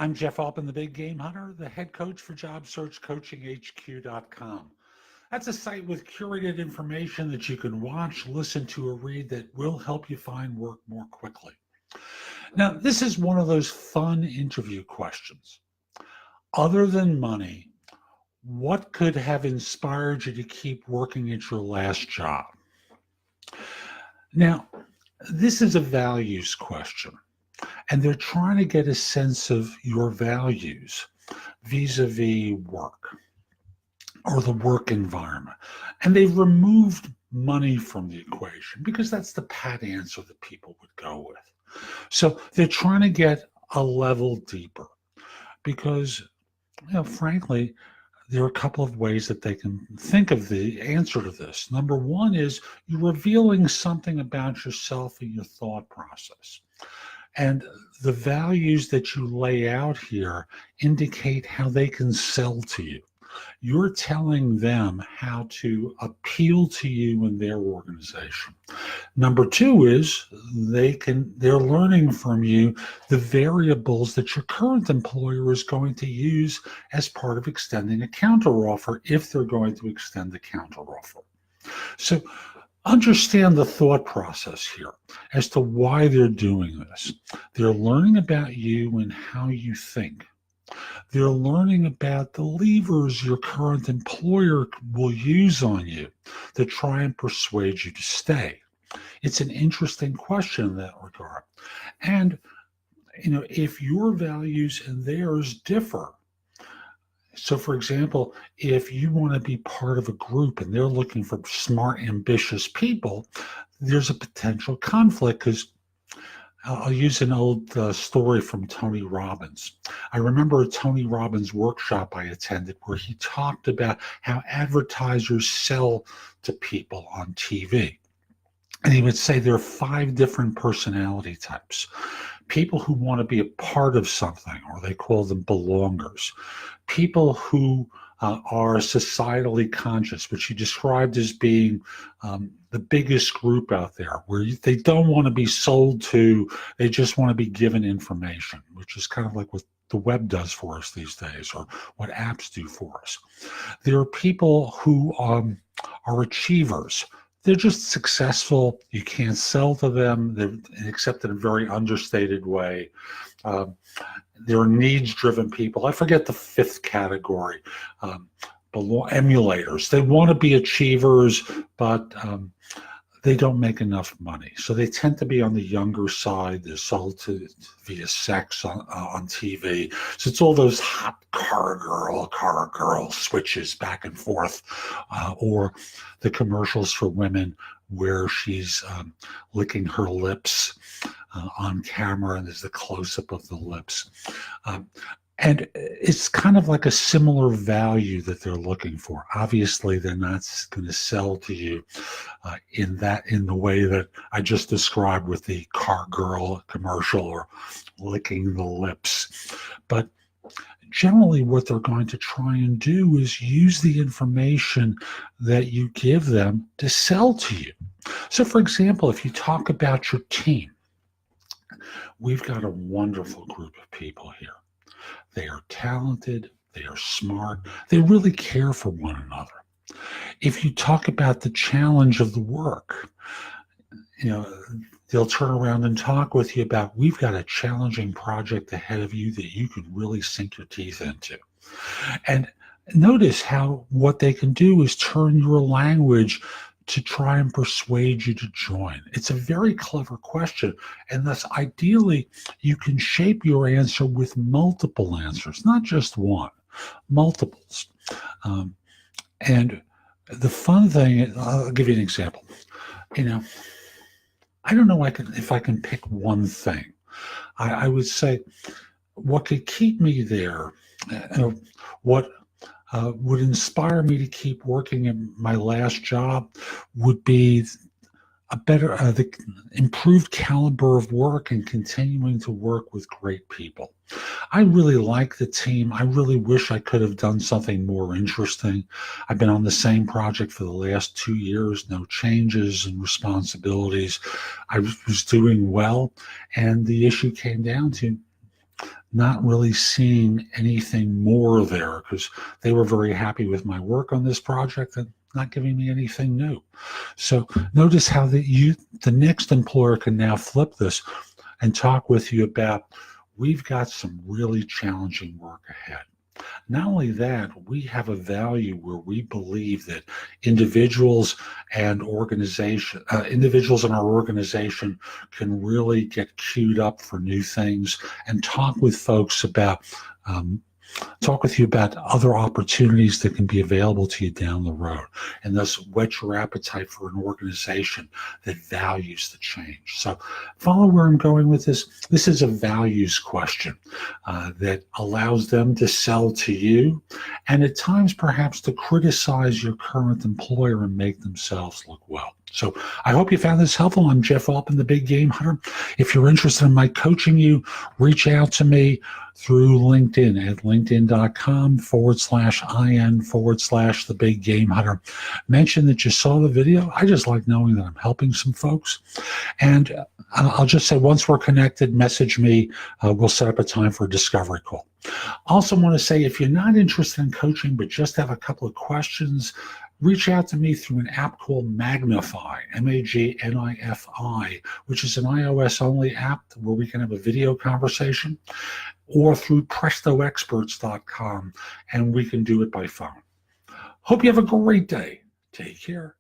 I'm Jeff Altman, the Big Game Hunter, the head coach for JobSearchCoachingHQ.com. That's a site with curated information that you can watch, listen to, or read that will help you find work more quickly. Now, this is one of those fun interview questions. Other than money, what could have inspired you to keep working at your last job? Now, this is a values question, and they're trying to get a sense of your values vis-a-vis work or the work environment. And they've removed money from the equation because that's the pat answer that people would go with. So they're trying to get a level deeper because, frankly, there are a couple of ways that they can think of the answer to this. Number one is you're revealing something about yourself and your thought process. And the values that you lay out here indicate how they can sell to you. You're telling them how to appeal to you in their organization. Number two is they're learning from you the variables that your current employer is going to use as part of extending a counteroffer if they're going to extend a counteroffer. So understand the thought process here as to why they're doing this. They're learning about you and how you think. They're learning about the levers your current employer will use on you to try and persuade you to stay. It's an interesting question in that regard. And, if your values and theirs differ, so for example, if you want to be part of a group and they're looking for smart, ambitious people, there's a potential conflict because I'll use an old story from Tony Robbins. I remember a Tony Robbins workshop I attended where he talked about how advertisers sell to people on TV. And he would say there are 5 different personality types. People who want to be a part of something, or they call them belongers. People who are societally conscious, which he described as being the biggest group out there, where they don't want to be sold to, they just want to be given information, which is kind of like what the web does for us these days, or what apps do for us. There are people who are achievers. They're just successful. You can't sell to them, except in a very understated way. There are needs-driven people. I forget the 5th category. Emulators. They want to be achievers, but they don't make enough money. So they tend to be on the younger side. They're sold to via sex on TV. So it's all those hot car girl switches back and forth, or the commercials for women where she's licking her lips on camera, and there's the close-up of the lips. And it's kind of like a similar value that they're looking for. Obviously, they're not going to sell to you in the way that I just described with the car girl commercial or licking the lips. But generally, what they're going to try and do is use the information that you give them to sell to you. So, for example, if you talk about your team, we've got a wonderful group of people here. They are talented, they are smart, they really care for one another. If you talk about the challenge of the work, they'll turn around and talk with you about, we've got a challenging project ahead of you that you could really sink your teeth into. And notice how what they can do is turn your language to try and persuade you to join. It's a very clever question, and thus ideally you can shape your answer with multiple answers, not just one, multiples. And the fun thing, I'll give you an example. I don't know if I can pick one thing. I would say what could keep me there, what would inspire me to keep working in my last job would be a better, the improved caliber of work and continuing to work with great people. I really like the team. I really wish I could have done something more interesting. I've been on the same project for the last 2 years, no changes in responsibilities. I was doing well, and the issue came down to not really seeing anything more there because they were very happy with my work on this project and not giving me anything new. So notice how the next employer can now flip this and talk with you about, we've got some really challenging work ahead. Not only that, we have a value where we believe that individuals and individuals in our organization can really get queued up for new things and talk with folks about you about other opportunities that can be available to you down the road, and thus whet your appetite for an organization that values the change. So follow where I'm going with this. This is a values question that allows them to sell to you, and at times perhaps to criticize your current employer and make themselves look well. So I hope you found this helpful. I'm Jeff Altman, the Big Game Hunter. If you're interested in my coaching you, reach out to me through LinkedIn at linkedin.com/IN/the Big Game Hunter. Mention that you saw the video. I just like knowing that I'm helping some folks. And I'll just say, once we're connected, message me. We'll set up a time for a discovery call. Also want to say, if you're not interested in coaching but just have a couple of questions, reach out to me through an app called Magnify, MAGNIFI, which is an iOS-only app where we can have a video conversation, or through PrestoExperts.com, and we can do it by phone. Hope you have a great day. Take care.